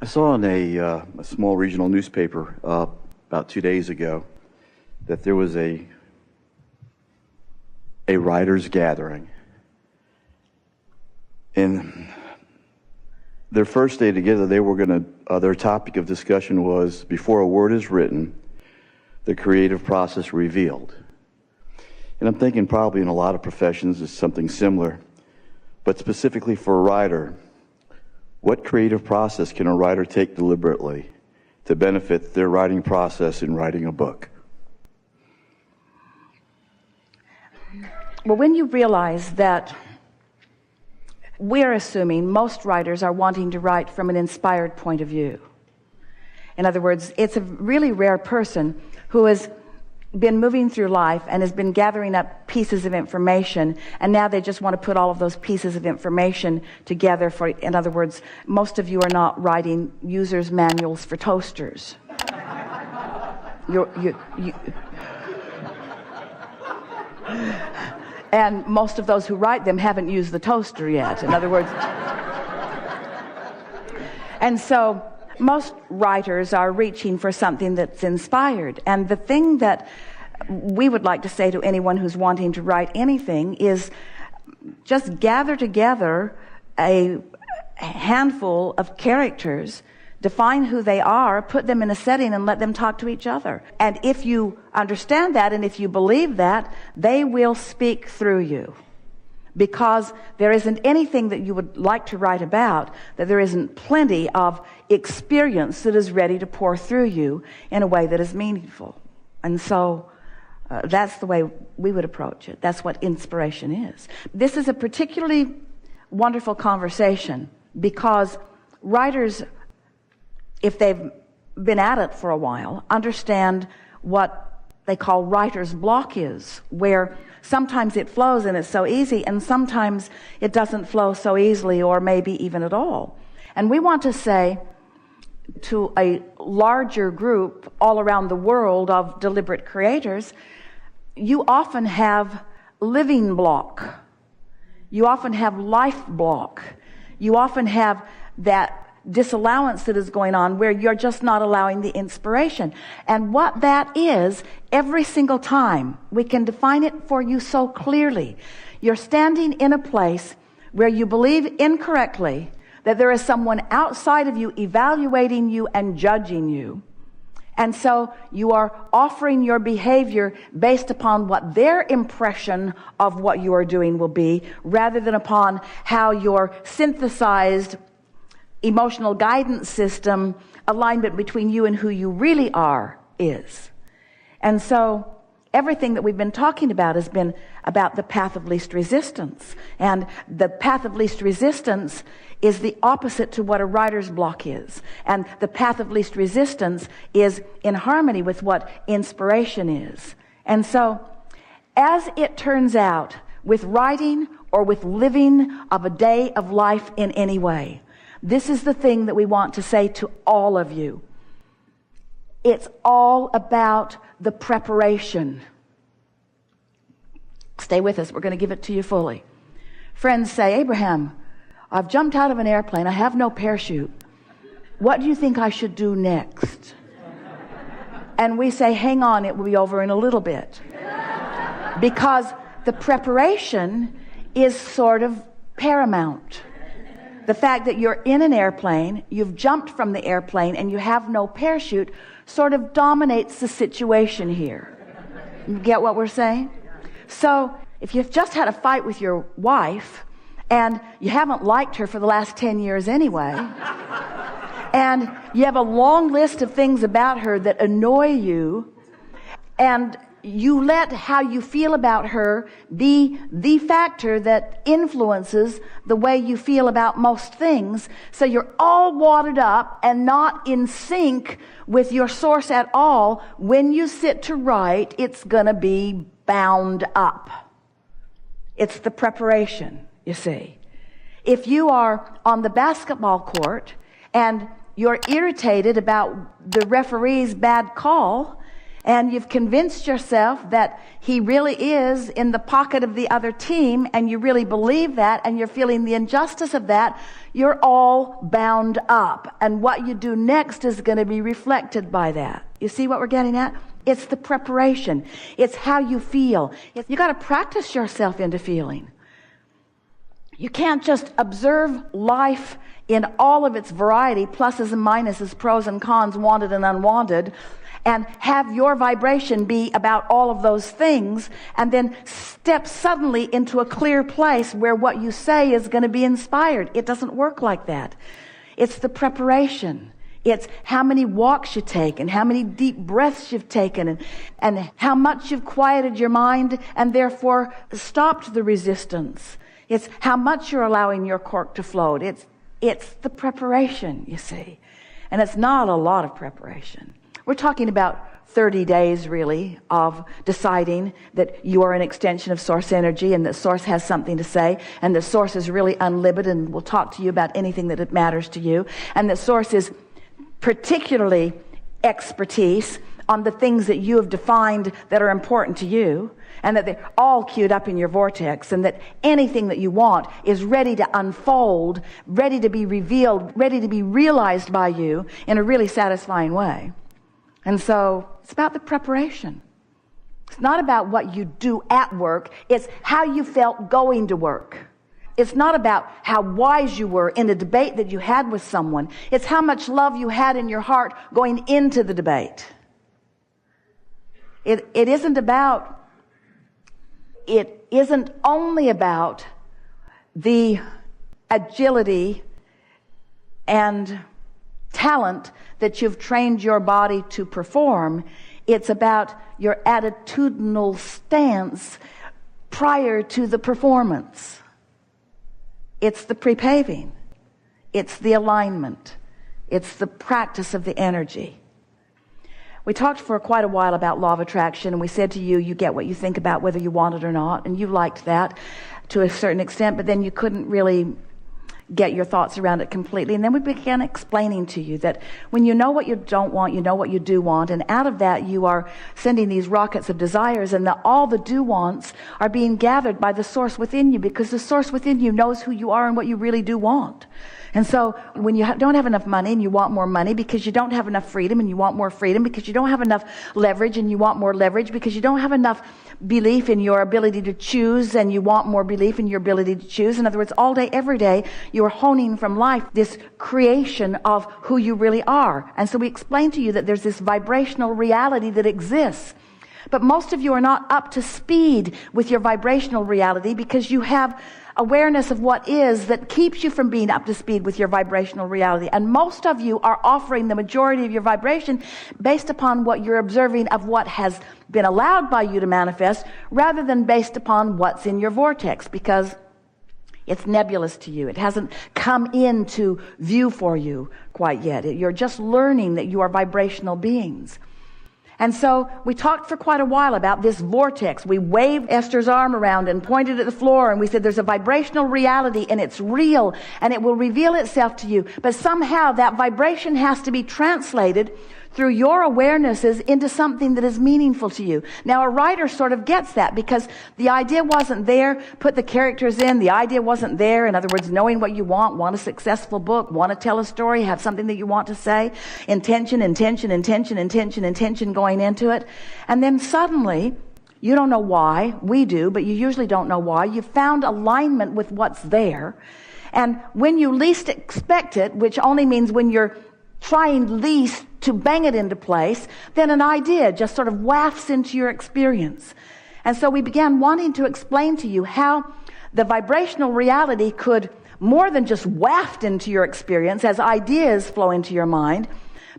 I saw in a small regional newspaper about 2 days ago that there was a writers' gathering. And their first day together, they were going to, their topic of discussion was, before a word is written, the creative process revealed. And I'm thinking probably in a lot of professions it's something similar, but specifically for a writer, what creative process can a writer take deliberately to benefit their writing process in writing a book? Well, when you realize that we're assuming most writers are wanting to write from an inspired point of view. In other words, it's a really rare person who has been moving through life and has been gathering up pieces of information, and now they just want to put all of those pieces of information together for, in other words, most of you are not writing users' manuals for toasters. And most of those who write them haven't used the toaster yet, in other words. And so most writers are reaching for something that's inspired. And the thing that we would like to say to anyone who's wanting to write anything is just gather together a handful of characters, define who they are, put them in a setting, and let them talk to each other. And if you understand that, and if you believe that, they will speak through you. Because there isn't anything that you would like to write about that there isn't plenty of experience that is ready to pour through you in a way that is meaningful. And so that's the way we would approach it. That's what inspiration is. This is a particularly wonderful conversation because writers, if they've been at it for a while, understand what they call writer's block is, where sometimes it flows and it's so easy, and sometimes it doesn't flow so easily or maybe even at all. And we want to say to a larger group all around the world of deliberate creators, you often have living block. You often have life block. You often have that disallowance that is going on where you're just not allowing the inspiration. And what that is, every single time, we can define it for you so clearly. You're standing in a place where you believe incorrectly that there is someone outside of you evaluating you and judging you. And so you are offering your behavior based upon what their impression of what you are doing will be, rather than upon how your synthesized emotional guidance system alignment between you and who you really are is. And so everything that we've been talking about has been about the path of least resistance. And the path of least resistance is the opposite to what a writer's block is. And the path of least resistance is in harmony with what inspiration is. And so, as it turns out, with writing or with living of a day of life in any way, this is the thing that we want to say to all of you. It's all about the preparation. Stay with us. We're going to give it to you fully. Friends say, Abraham, I've jumped out of an airplane. I have no parachute. What do you think I should do next? And we say, hang on, it will be over in a little bit. Because the preparation is sort of paramount. The fact that you're in an airplane, you've jumped from the airplane, and you have no parachute sort of dominates the situation here. You get what we're saying? So if you've just had a fight with your wife, and you haven't liked her for the last 10 years anyway, and you have a long list of things about her that annoy you, and you let how you feel about her be the factor that influences the way you feel about most things. So you're all wadded up and not in sync with your source at all. When you sit to write, it's going to be bound up. It's the preparation, you see. If you are on the basketball court and you're irritated about the referee's bad call, and you've convinced yourself that he really is in the pocket of the other team, and you really believe that, and you're feeling the injustice of that, you're all bound up. And what you do next is going to be reflected by that. You see what we're getting at? It's the preparation. It's how you feel. You got to practice yourself into feeling. You can't just observe life in all of its variety, pluses and minuses, pros and cons, wanted and unwanted, and have your vibration be about all of those things, and then step suddenly into a clear place where what you say is going to be inspired. It doesn't work like that. It's the preparation. It's how many walks you take, and how many deep breaths you've taken, and how much you've quieted your mind and therefore stopped the resistance. It's how much you're allowing your cork to float. It's the preparation, you see. And it's not a lot of preparation. We're talking about 30 days, really, of deciding that you are an extension of Source energy, and that Source has something to say, and that Source is really unlimited and will talk to you about anything that it matters to you, and that Source is particularly expertise on the things that you have defined that are important to you, and that they're all queued up in your vortex, and that anything that you want is ready to unfold, ready to be revealed, ready to be realized by you in a really satisfying way. And so it's about the preparation. It's not about what you do at work. It's how you felt going to work. It's not about how wise you were in a debate that you had with someone. It's how much love you had in your heart going into the debate. It isn't only about the agility and talent that you've trained your body to perform. It's about your attitudinal stance prior to the performance. It's the pre-paving. It's the alignment. It's the practice of the energy. We talked for quite a while about law of attraction, and we said to you, you get what you think about whether you want it or not, and you liked that to a certain extent, but then you couldn't really get your thoughts around it completely. And then we began explaining to you that when you know what you don't want, you know what you do want, and out of that you are sending these rockets of desires, and that all the do wants are being gathered by the Source within you, because the Source within you knows who you are and what you really do want. And so when you don't have enough money and you want more money because you don't have enough freedom, and you want more freedom because you don't have enough leverage and you want more leverage because you don't have enough belief in your ability to choose, and you want more belief in your ability to choose. In other words, all day, every day, you're honing from life this creation of who you really are. And so we explained to you that there's this vibrational reality that exists. But most of you are not up to speed with your vibrational reality because you have awareness of what is that keeps you from being up to speed with your vibrational reality. And most of you are offering the majority of your vibration based upon what you're observing of what has been allowed by you to manifest, rather than based upon what's in your vortex, because it's nebulous to you. It hasn't come into view for you quite yet. You're just learning that you are vibrational beings. And so we talked for quite a while about this vortex. We waved Esther's arm around and pointed at the floor, and we said there's a vibrational reality, and it's real, and it will reveal itself to you. But somehow that vibration has to be translated through your awarenesses into something that is meaningful to you. Now, a writer sort of gets that, because the idea wasn't there. Put the characters in. The idea wasn't there. In other words, knowing what you want a successful book, want to tell a story, have something that you want to say, intention going into it. And then suddenly, you don't know why. We do, but you usually don't know why. You've found alignment with what's there. And when you least expect it, which only means when you're trying least to bang it into place, then an idea just sort of wafts into your experience. And so we began wanting to explain to you how the vibrational reality could more than just waft into your experience as ideas flow into your mind,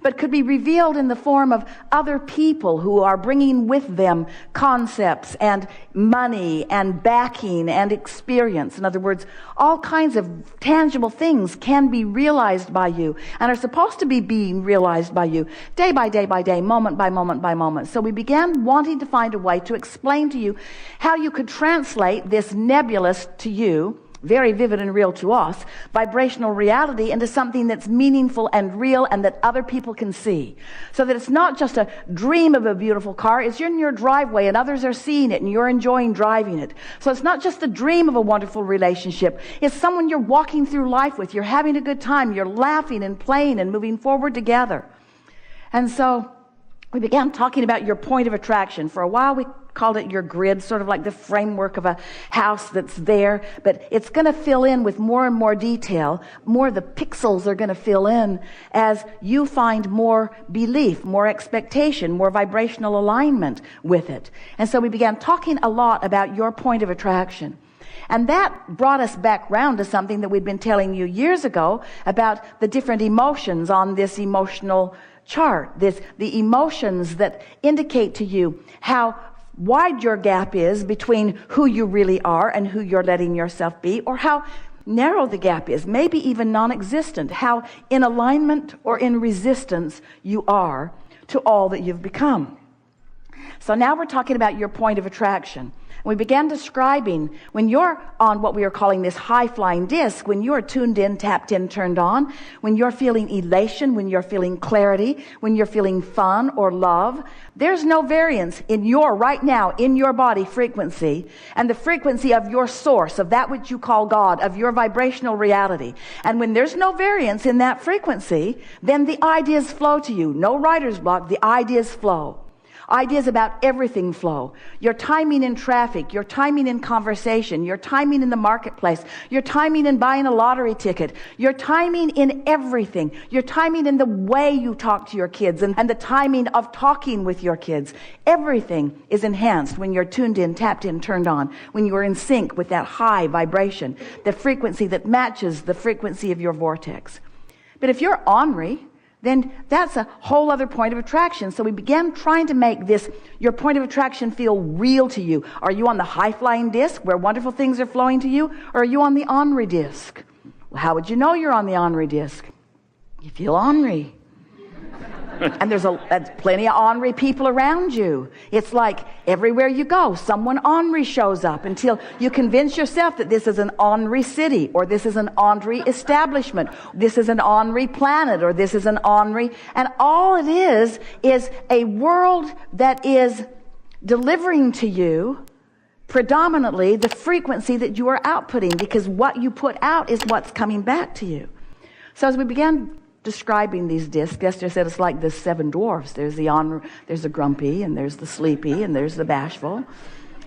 but could be revealed in the form of other people who are bringing with them concepts and money and backing and experience. In other words, all kinds of tangible things can be realized by you and are supposed to be being realized by you day by day by day, moment by moment by moment. So we began wanting to find a way to explain to you how you could translate this nebulous to you very vivid and real to us, vibrational reality into something that's meaningful and real and that other people can see. So that it's not just a dream of a beautiful car, it's in your driveway and others are seeing it and you're enjoying driving it. So it's not just a dream of a wonderful relationship, it's someone you're walking through life with, you're having a good time, you're laughing and playing and moving forward together. And so we began talking about your point of attraction. For a while we called it your grid, sort of like the framework of a house that's there, but it's going to fill in with more and more detail. More of the pixels are going to fill in as you find more belief, more expectation, more vibrational alignment with it. And so we began talking a lot about your point of attraction. And that brought us back round to something that we'd been telling you years ago about the different emotions on this emotional chart, the emotions that indicate to you how wide your gap is between who you really are and who you're letting yourself be, or how narrow the gap is, maybe even non-existent, how in alignment or in resistance you are to all that you've become. So now we're talking about your point of attraction. We began describing when you're on what we are calling this high-flying disc, when you're tuned in, tapped in, turned on, when you're feeling elation, when you're feeling clarity, when you're feeling fun or love, there's no variance in your, right now, in your body frequency and the frequency of your source, of that which you call God, of your vibrational reality. And when there's no variance in that frequency, then the ideas flow to you. No writer's block, the ideas flow. Ideas about everything flow. Your timing in traffic, your timing in conversation, your timing in the marketplace, your timing in buying a lottery ticket, your timing in everything, your timing in the way you talk to your kids and the timing of talking with your kids. Everything is enhanced when you're tuned in, tapped in, turned on, when you are in sync with that high vibration, the frequency that matches the frequency of your vortex. But if you're ornery, then that's a whole other point of attraction. So we began trying to make this, your point of attraction, feel real to you. Are you on the high-flying disc where wonderful things are flowing to you? Or are you on the ornery disc? Well, how would you know you're on the ornery disc? You feel ornery. And there's plenty of ornery people around you. It's like everywhere you go, someone ornery shows up until you convince yourself that this is an ornery city, or this is an ornery establishment, this is an ornery planet, or this is an ornery. And all it is a world that is delivering to you predominantly the frequency that you are outputting, because what you put out is what's coming back to you. So as we began describing these discs, Esther said it's like the seven dwarfs. There's the grumpy, and there's the sleepy, and there's the bashful.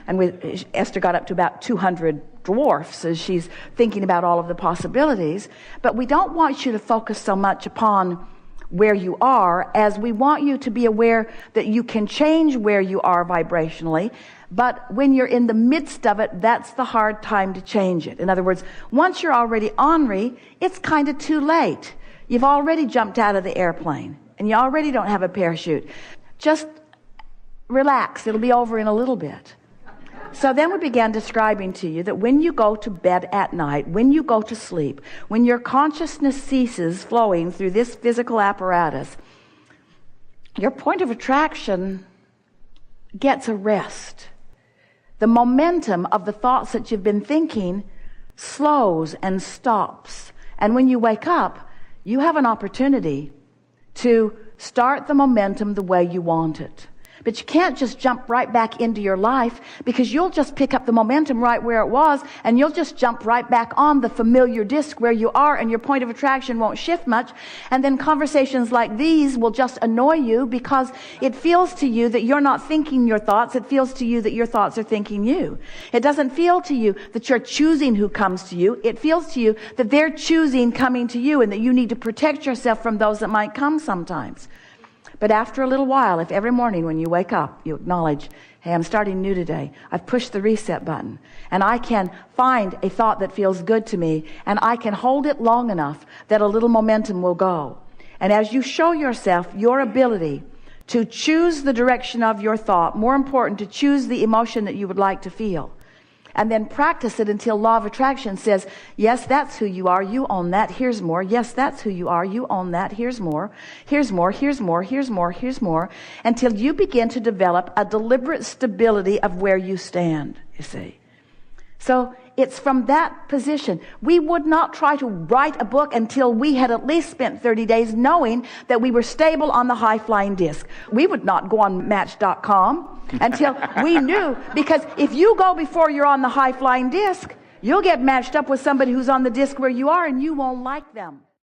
And Esther got up to about 200 dwarfs as she's thinking about all of the possibilities. But we don't want you to focus so much upon where you are, as we want you to be aware that you can change where you are vibrationally. But when you're in the midst of it, that's the hard time to change it. In other words, once you're already ornery, it's kind of too late. You've already jumped out of the airplane and you already don't have a parachute. Just relax. It'll be over in a little bit. So then we began describing to you that when you go to bed at night, when you go to sleep, when your consciousness ceases flowing through this physical apparatus, your point of attraction gets a rest. The momentum of the thoughts that you've been thinking slows and stops. And when you wake up, you have an opportunity to start the momentum the way you want it. But you can't just jump right back into your life, because you'll just pick up the momentum right where it was, and you'll just jump right back on the familiar disc where you are, and your point of attraction won't shift much. And then conversations like these will just annoy you, because it feels to you that you're not thinking your thoughts. It feels to you that your thoughts are thinking you. It doesn't feel to you that you're choosing who comes to you. It feels to you that they're choosing coming to you, and that you need to protect yourself from those that might come sometimes. But after a little while, if every morning when you wake up, you acknowledge, hey, I'm starting new today. I've pushed the reset button, and I can find a thought that feels good to me, and I can hold it long enough that a little momentum will go. And as you show yourself your ability to choose the direction of your thought, more important, to choose the emotion that you would like to feel, and then practice it until law of attraction says, yes, that's who you are, you own that, here's more. Yes, that's who you are, you own that, here's more. Here's more, here's more, here's more, here's more. Until you begin to develop a deliberate stability of where you stand, you see. So it's from that position. We would not try to write a book until we had at least spent 30 days knowing that we were stable on the high-flying disc. We would not go on Match.com until we knew, because if you go before you're on the high-flying disc, you'll get matched up with somebody who's on the disc where you are, and you won't like them.